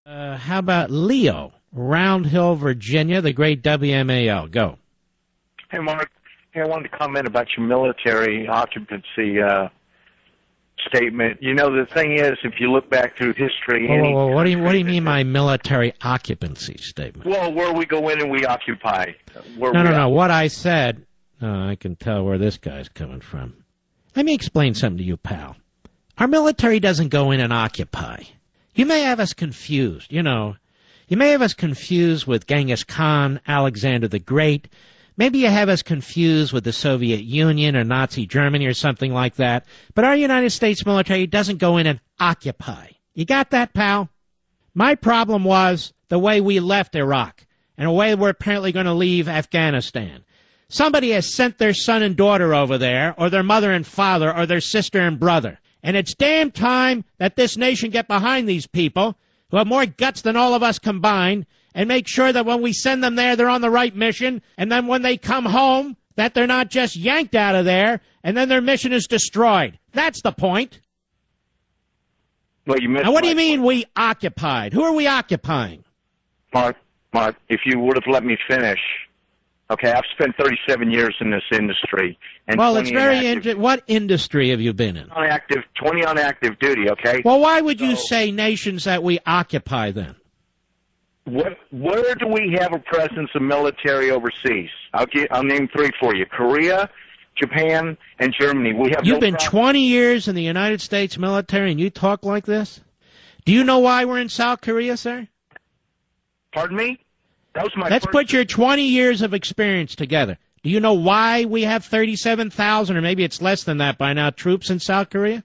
How about Leo, Round Hill, Virginia, the great WMAL? Go. Hey, Mark. Hey, I wanted to comment about your military occupancy statement. You know, the thing is, if you look back through history... Whoa. What do you mean my military occupancy statement? Well, where we go in and we occupy. No. What I said... I can tell where this guy's coming from. Let me explain something to you, pal. Our military doesn't go in and occupy. You may have us confused, You may have us confused with Genghis Khan, Alexander the Great. Maybe you have us confused with the Soviet Union or Nazi Germany or something like that. But our United States military doesn't go in and occupy. You got that, pal? My problem was the way we left Iraq and the way we're apparently going to leave Afghanistan. Somebody has sent their son and daughter over there, or their mother and father, or their sister and brother. And it's damn time that this nation get behind these people who have more guts than all of us combined and make sure that when we send them there, they're on the right mission, and then when they come home, that they're not just yanked out of there, and then their mission is destroyed. That's the point. Well, you missed. Now, what do you mean we occupied? Who are we occupying? Mark, if you would have let me finish... Okay, I've spent 37 years in this industry. And well, it's very what industry have you been in? 20 on active duty, okay? Well, why would you say nations that we occupy then? Where do we have a presence of military overseas? I'll name three for you. Korea, Japan, and Germany. You've been 20 years in the United States military and you talk like this? Do you know why we're in South Korea, sir? Pardon me? Let's put your 20 years of experience together. Do you know why we have 37,000, or maybe it's less than that by now, troops in South Korea?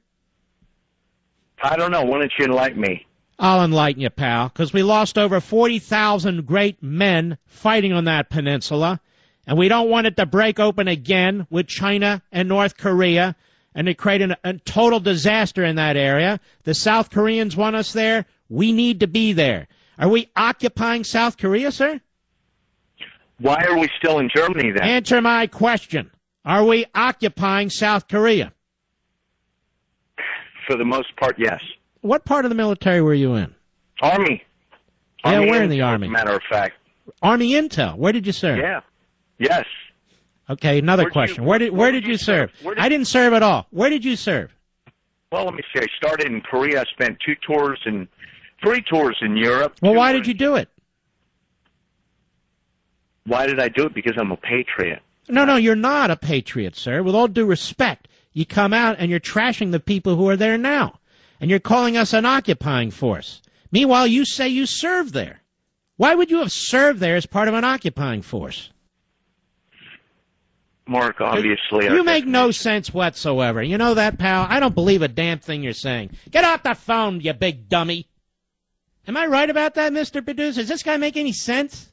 I don't know. Why don't you enlighten me? I'll enlighten you, pal, because we lost over 40,000 great men fighting on that peninsula, and we don't want it to break open again with China and North Korea and to create a total disaster in that area. The South Koreans want us there. We need to be there. Are we occupying South Korea, sir? Why are we still in Germany, then? Answer my question. Are we occupying South Korea? For the most part, yes. What part of the military were you in? Army. Yeah, where in the Army? As a matter of fact. Army Intel. Where did you serve? Yeah. Yes. Okay, another question. Where did you serve? I didn't serve at all. Where did you serve? Well, let me see. I started in Korea. I spent 3 tours in Europe. Well, why did you do it? Why did I do it? Because I'm a patriot. No, you're not a patriot, sir. With all due respect, you come out and you're trashing the people who are there now. And you're calling us an occupying force. Meanwhile, you say you served there. Why would you have served there as part of an occupying force? Mark, obviously... You make no sense whatsoever. You know that, pal? I don't believe a damn thing you're saying. Get off the phone, you big dummy. Am I right about that, Mr. Producer? Does this guy make any sense?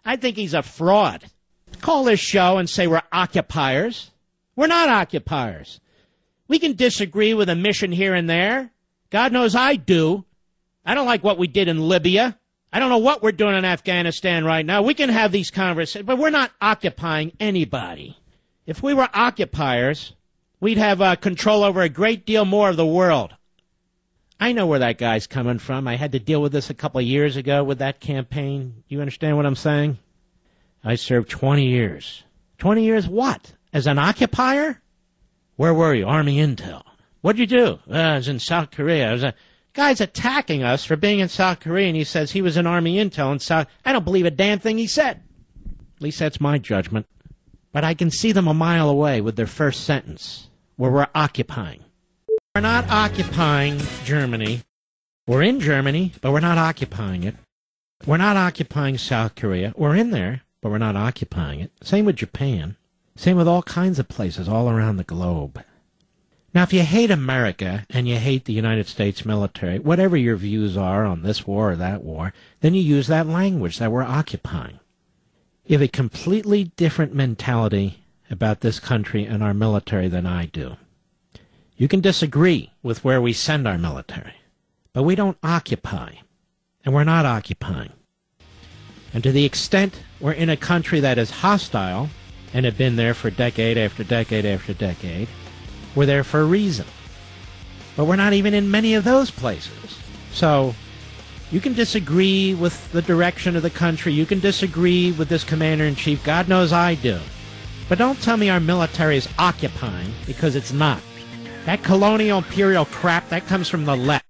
I think he's a fraud. Call this show and say we're occupiers. We're not occupiers. We can disagree with a mission here and there. God knows I do. I don't like what we did in Libya. I don't know what we're doing in Afghanistan right now. We can have these conversations, but we're not occupying anybody. If we were occupiers, we'd have control over a great deal more of the world. I know where that guy's coming from. I had to deal with this a couple of years ago with that campaign. You understand what I'm saying? I served 20 years. 20 years what? As an occupier? Where were you? Army Intel. What'd you do? I was in South Korea. Guy's attacking us for being in South Korea, and he says he was in Army Intel in South... I don't believe a damn thing he said. At least that's my judgment. But I can see them a mile away with their first sentence, where we're occupying. We're not occupying Germany. We're in Germany, but we're not occupying it. We're not occupying South Korea. We're in there, but we're not occupying it. Same with Japan. Same with all kinds of places all around the globe. Now, if you hate America and you hate the United States military, whatever your views are on this war or that war, then you use that language that we're occupying. You have a completely different mentality about this country and our military than I do. You can disagree with where we send our military, but we don't occupy, and we're not occupying. And to the extent we're in a country that is hostile and have been there for decade after decade after decade, we're there for a reason. But we're not even in many of those places. So You can disagree with the direction of the country. You can disagree with this commander-in-chief. God knows I do. But don't tell me our military is occupying, because it's not. That colonial imperial crap, that comes from the left.